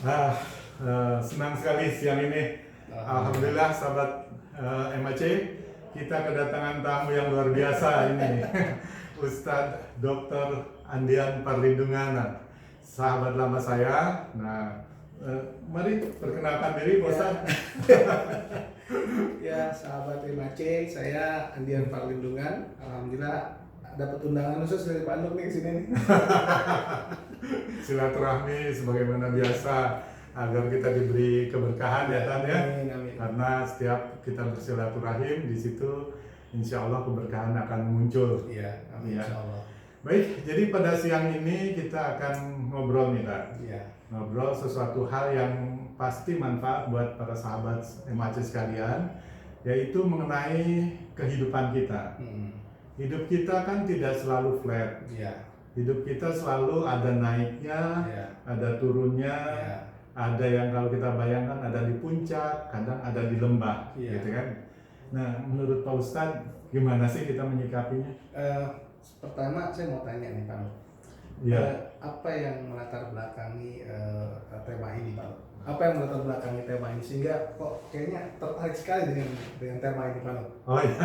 Ah, senang sekali siang ini. Alhamdulillah sahabat MAC, kita kedatangan tamu yang luar biasa ini. Ustadz Dr. Andian Parlindungan, sahabat lama saya. Nah, mari perkenalkan diri Pak Ustadz. Ya, sahabat MAC, saya Andian Parlindungan. Alhamdulillah dapat undangan khusus dari Pak Nur nih kesini nih. Silaturahmi sebagaimana biasa agar kita diberi keberkahan ya Tan ya. Amin, amin. Karena setiap kita bersilaturahim di situ insya Allah keberkahan akan muncul. Iya, amin Ya. insya Allah. Baik, jadi pada siang ini kita akan ngobrol nih Tan. Iya. Ngobrol sesuatu hal yang pasti manfaat buat para sahabat MAC sekalian, yaitu mengenai kehidupan kita. Hidup kita kan tidak selalu flat. Iya. Hidup kita selalu ada naiknya, Iya. ada turunnya, Iya. ada yang kalau kita bayangkan ada di puncak, kadang ada di lembah, Iya. gitu kan. Nah, menurut Pak Ustadz, gimana sih kita menyikapinya? Pertama saya mau tanya nih Pak Nur. Ya, Apa yang melatar belakangi tema ini Pak Nur? Apa yang melatar belakangi tema ini sehingga kok kayaknya tertarik sekali dengan tema ini Pak Nur? oh ya,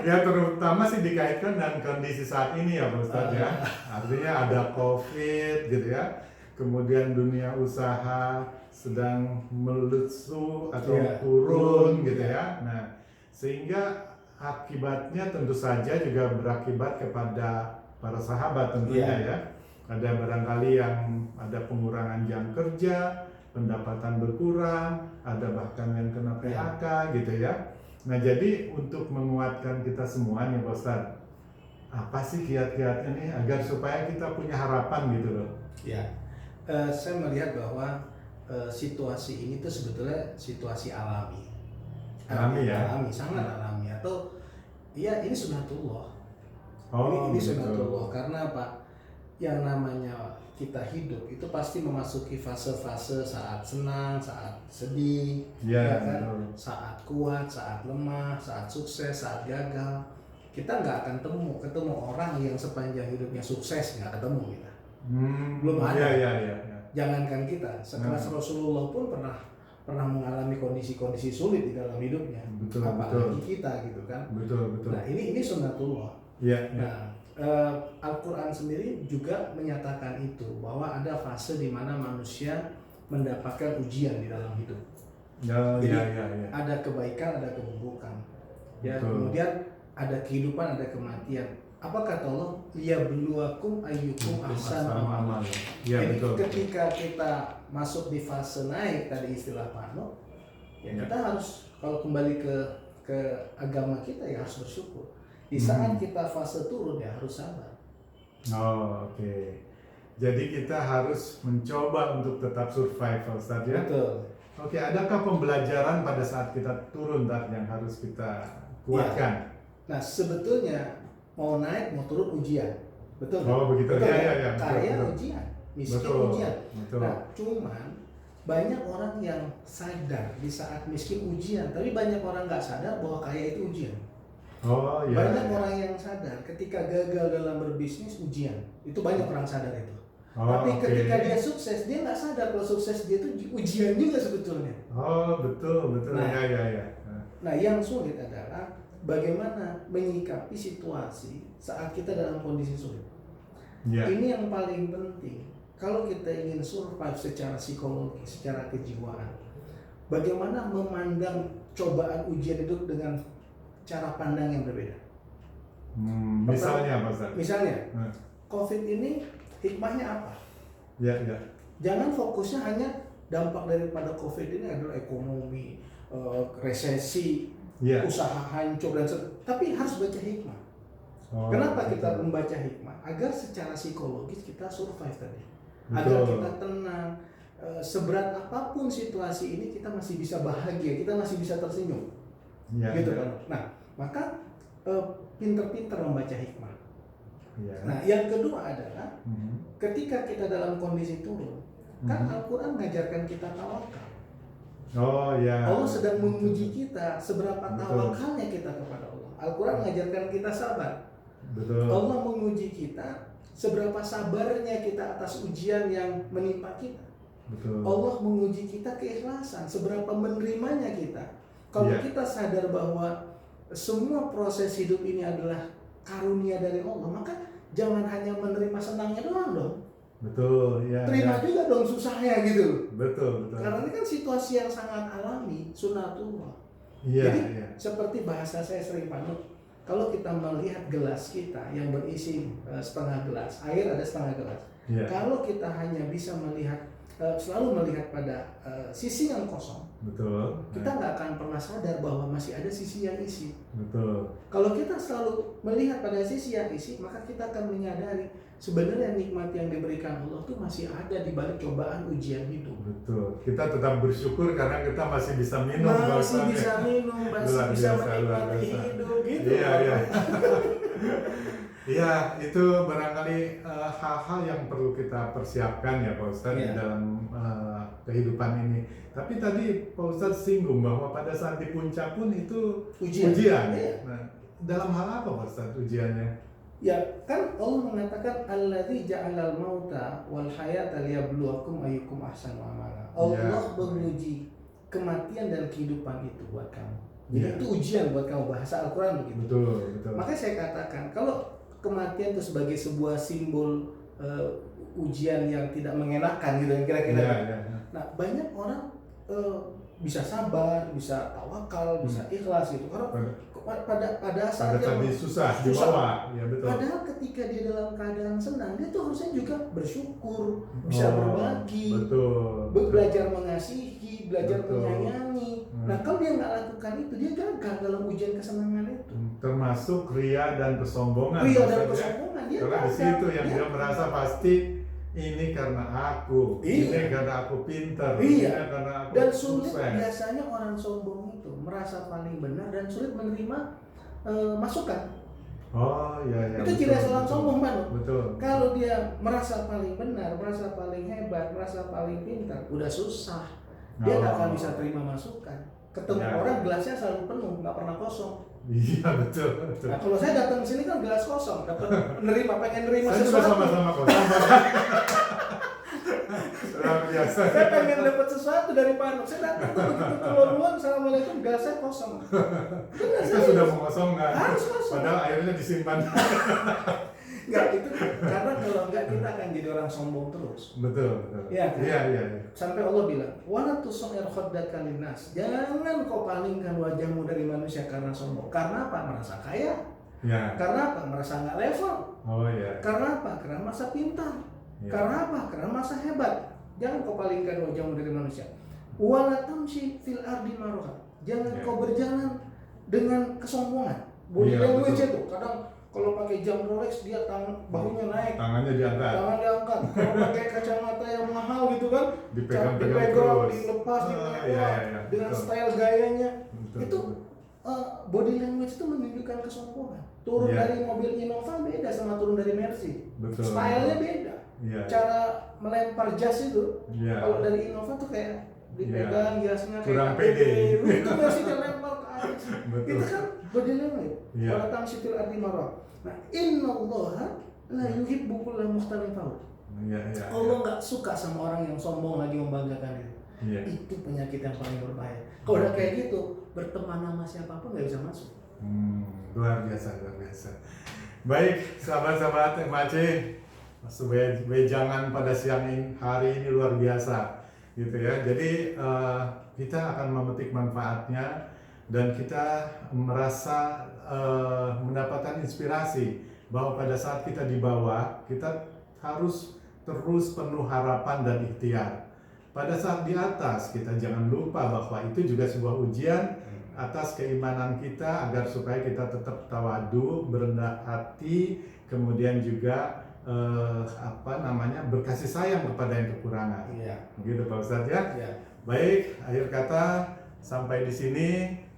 ya terutama sih dikaitkan dengan kondisi saat ini ya Pak Ustadz ya. Artinya ada COVID gitu ya, kemudian dunia usaha sedang melesu atau Iya, turun turun. gitu ya. Nah, sehingga akibatnya tentu saja juga berakibat kepada para sahabat tentunya Iya. ya. Ada barangkali yang ada pengurangan jam kerja, pendapatan berkurang, ada bahkan yang kena PHK gitu ya. Nah, jadi untuk menguatkan kita semua nih Pak Ustadz, apa sih kiat-kiatnya nih agar supaya kita punya harapan gitu loh? Ya, saya melihat bahwa situasi ini tuh sebetulnya situasi alami. Alami ya? Alami, sangat alami. Atau ya ini sunatullah. Oh, ini gitu. sunatullah karena apa? Yang namanya kita hidup itu pasti memasuki fase-fase saat senang, saat sedih, Ya, kan? betul. Saat kuat, saat lemah, saat sukses, saat gagal. Kita nggak akan ketemu orang yang sepanjang hidupnya sukses, nggak ketemu kita. Belum ada. Ya. Jangankan kita, sekelas Rasulullah pun pernah mengalami kondisi-kondisi sulit di dalam hidupnya. Betul, Apalagi betul. kita gitu kan. Betul. Nah ini sunnatullah. Ya. Nah Al-Quran sendiri juga menyatakan itu bahwa ada fase di mana manusia mendapatkan ujian di dalam hidup. Jadi Ya. ada kebaikan, ada keburukan. Ya, Betul. kemudian ada kehidupan, ada kematian. Apa kata Allah? Liyabluwakum ayyukum ahsanu amala. Ya, Jadi betul. ketika kita masuk di fase naik tadi istilah Pak No, ya kita harus kalau kembali ke agama kita ya harus bersyukur. Di saat kita fase turun ya harus sabar. Oh, oke. Jadi kita harus mencoba untuk tetap survive, Pak Ustadz ya. Betul. Oke, adakah pembelajaran pada saat kita turun Tat, yang harus kita kuatkan? Nah sebetulnya mau naik mau turun ujian, betul? Oh, begitu. Betul, Ya. Kaya Betul. ujian, miskin Betul. ujian. Betul. Nah cuman banyak orang yang sadar di saat miskin ujian, tapi banyak orang nggak sadar bahwa kaya itu ujian. Oh, ya. Banyak orang yang sadar ketika gagal dalam berbisnis ujian, itu banyak orang sadar itu. Oh, Tapi oke. ketika dia sukses, dia nggak sadar kalau sukses dia itu ujian juga sebetulnya. Oh, betul. Nah. Ya. Nah, yang sulit adalah bagaimana menyikapi situasi saat kita dalam kondisi sulit. Ya. Ini yang paling penting. Kalau kita ingin survive secara psikologi, secara kejiwaan, bagaimana memandang cobaan ujian itu dengan cara pandang yang berbeda. Misalnya, Pak Ustadz. Misalnya, Hmm. COVID ini hikmahnya apa? Ya. Jangan fokusnya hanya dampak daripada COVID ini adalah ekonomi, resesi, Ya. usaha hancur tapi harus baca hikmah. Oh, Kenapa betul. kita membaca hikmah? Agar secara psikologis kita survive tadi. Betul. Agar kita tenang. Seberat apapun situasi ini kita masih bisa bahagia, kita masih bisa tersenyum. Ya. Gitu kan. Nah, maka pinter-pinter membaca hikmah. Ya. Nah, yang kedua adalah Mhm. ketika kita dalam kondisi turun, kan Al-Quran mengajarkan kita tawakal. Oh, ya. Allah sedang menguji kita seberapa Betul. tawakalnya kita kepada Allah. Al-Quran mengajarkan kita sabar. Betul. Allah menguji kita seberapa sabarnya kita atas ujian yang menimpa kita. Betul. Allah menguji kita keikhlasan, seberapa menerimanya kita. Kalau Iya. kita sadar bahwa semua proses hidup ini adalah karunia dari Allah, maka jangan hanya menerima senangnya doang dong. Betul, ya. Terima ya. juga dong susahnya gitu. Betul, betul. Karena ini kan situasi yang sangat alami, sunatullah. Iya, Jadi iya. seperti bahasa saya sering panut, kalau kita melihat gelas kita yang berisi setengah gelas, air ada setengah gelas. Iya. Kalau kita hanya bisa melihat, selalu melihat pada sisi yang kosong, Betul. kita nggak akan pernah sadar bahwa masih ada sisi yang isi. Betul. Kalau kita selalu melihat pada sisi yang isi, maka kita akan menyadari sebenarnya nikmat yang diberikan Allah tuh masih ada di balik cobaan ujian hidup. Betul. Kita tetap bersyukur karena kita masih bisa minum. Masih bahasanya. bisa minum, masih Luar bisa biasa, luar menikmati biasa. hidup gitu. Iya, iya. Iya, itu barangkali hal-hal yang perlu kita persiapkan ya Pak Ustadz di Iya. dalam kehidupan ini. Tapi tadi Pak Ustadz singgung bahwa pada saat di puncak pun itu Ujian. ujian. Iya. Nah, dalam hal apa Pak Ustadz ujiannya? Ya, kan Allah mengatakan alladzi ja'alal mauta wal hayata liyabluwakum ayyukum ahsanu amala. Allah Ya. menguji kematian dan kehidupan itu buat kamu. Jadi Ya. itu ujian buat kamu, bahasa Al-Qur'an begitu. Betul, betul. Makanya saya katakan kalau kematian itu sebagai sebuah simbol ujian yang tidak mengenakan gitu kira-kira. Iya, iya. Nah, banyak orang bisa sabar, bisa tawakal, bisa ikhlas gitu. Karena pada saat Pada tadi susah di bawah, ya betul. padahal ketika dia dalam keadaan senang, dia tuh harusnya juga bersyukur, bisa berbagi, Betul. belajar mengasihi, belajar Betul. menyayangi. Nah, kalau dia nggak lakukan itu, dia gagal dalam ujian kesenangan itu. Termasuk ria dan kesombongan. Ria dan maksudnya. kesombongan, dia Karena di gagal. situ yang dia merasa pasti ini karena aku, Iya. ini karena aku pintar, Iya. ini karena aku Dan sulit sukses. biasanya orang sombong itu merasa paling benar dan sulit menerima masukan. Oh iya iya. Itu betul, ciri khas orang betul. sombong, Pak. Betul. Kalau dia merasa paling benar, merasa paling hebat, merasa paling pintar, udah susah. Dia nggak akan bisa terima masukan. Ketemu Ya. orang gelasnya selalu penuh, nggak pernah kosong. Iya betul betul. Nah, kalau saya datang ke sini kan gelas kosong, dapat pengen nerima Saya juga sesuatu. sama-sama kok. Sama. Luar biasa. Saya pengen dapat sesuatu dari Pak Anok. Saya datang tuh begitu keluar, assalamualaikum, gelasnya kosong. Benar, Kita saya sudah mengosongkan. harus kosong. Padahal airnya disimpan. Enggak, itu karena kalau enggak kita akan jadi orang sombong terus. Betul betul. Iya, kan? Iya iya. Sampai Allah bilang, "Wala tusair khaddaka linnas." Jangan kau palingkan wajahmu dari manusia karena sombong. Karena apa? Merasa kaya. Ya. Karena apa? Merasa nggak level. Oh iya. Karena apa? Karena merasa pintar. Ya. Karena apa? Karena merasa hebat. Jangan kau palingkan wajahmu dari manusia. Wala tamshi fil ardi marha. Jangan Ya. kau berjalan dengan kesombongan. Body Iya, language betul. itu kadang kalau pakai jam Rolex dia bahunya naik, Tangannya diangkat. tangan diangkat. Kalau pakai kacamata yang mahal gitu kan, Dipegang-pegang dipegang, terus. dilepas, Ah, ditembak, iya, iya, dengan betul. style gayanya. Betul, Itu betul. body language itu menunjukkan kesombongan. Turun Iya. dari mobil Innova beda sama turun dari Mercy. Betul. Stylenya beda. Iya. Cara melempar jas itu, Iya. kalau dari Innova tuh kayak dipegang jasnya kayak Kurang KTP. pede. Itu Mercy dia lempar ke atas. Betul. Itu kan body language. Iya. Wala tamshi fil ardi marha. Nah, innallaha la yuhibbu kulla mukhtalin fakhur. Iya iya. Allah nggak suka sama orang yang sombong lagi membanggakan diri. Iya. Itu penyakit yang paling berbahaya. Kalau udah kayak gitu, berteman sama siapapun nggak bisa masuk. Luar biasa, luar biasa. Baik, sahabat-sahabat MAC, wejangan pada siang hari ini luar biasa, gitu ya. Jadi kita akan memetik manfaatnya dan kita merasa mendapatkan inspirasi bahwa pada saat kita di bawah, kita harus terus penuh harapan dan ikhtiar. Pada saat di atas, kita jangan lupa bahwa itu juga sebuah ujian atas keimanan kita agar supaya kita tetap tawadu, berendah hati, kemudian juga berkasih sayang kepada yang kekurangan. Iya. Begitu Pak Ustadz ya. Iya. Baik, akhir kata sampai di sini.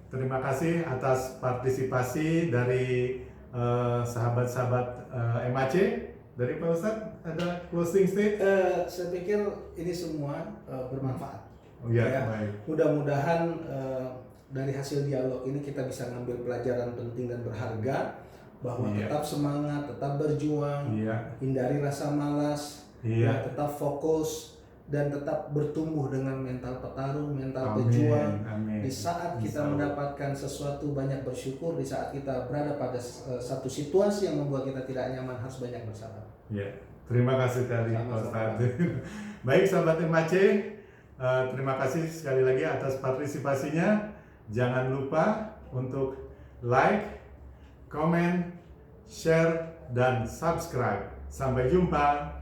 Terima kasih atas partisipasi dari sahabat-sahabat MAC. Dari Pak Ustadz ada closing statement? Saya pikir ini semua bermanfaat. Oh iya, Ya. baik. Mudah-mudahan dari hasil dialog ini kita bisa ngambil pelajaran penting dan berharga bahwa Iya. tetap semangat, tetap berjuang, Iya, hindari rasa malas, Iya. ya, tetap fokus dan tetap bertumbuh dengan mental petarung, mental Amin, pejuang. amin. Di saat kita Insya Allah. mendapatkan sesuatu banyak bersyukur, di saat kita berada pada satu situasi yang membuat kita tidak nyaman harus banyak bersabar. Ya, terima kasih tadi Pak Sama-sama. Ustadz. Baik sahabat MAC, terima kasih sekali lagi atas partisipasinya. Jangan lupa untuk like, comment, share, dan subscribe. Sampai jumpa.